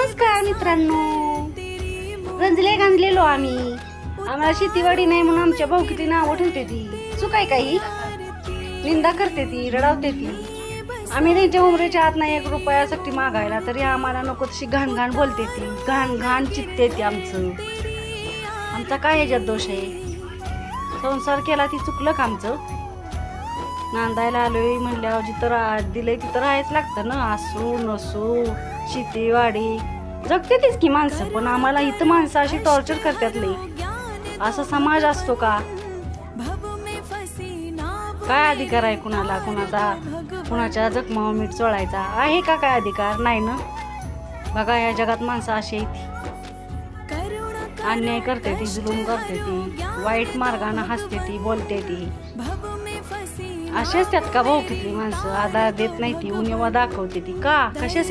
नमस्कार मित्रांनो, गंजलेलो आम्ही. आम्हाला शेतीवाडी नाही म्हणून आमच्या भाऊ किती नाव ठेवते ती. चुकाय काही निंदा करते ती, रडावते ती. आम्ही त्यांच्या उमरेच्या आत नाही 1 रुपयासाठी मागायला तरी आम्हाला नको तशी घाण घाण बोलते ती, घाण घाण चित्ते ती. आमचा काय ह्याच्यात दोष आहे? संसार केला ती चुकलं का आमचं? नांदायला आलोय म्हणल्यावर जिथं दिलंय तिथं राहायच लागतं ना. असू नसू शेतीवाडी जगते तीच की माणसं, पण आम्हाला इथं माणसं अशी टॉर्चर करतात लई. असा समाज असतो का? काय अधिकार आहे कुणाला कुणाच्या जखमावर मीठ चोळायचा आहे का? काय अधिकार नाही ना. बघा या जगात माणसं अशी आहेत, अन्याय करते ती, जुलूम करते ती, वाईट मार्गाने हसते ती, बोलते ती. असेच त्यात का भाऊ किती माणसं आधार देत नाही ती, उणीवा दाखवते ती का? कशासाठी?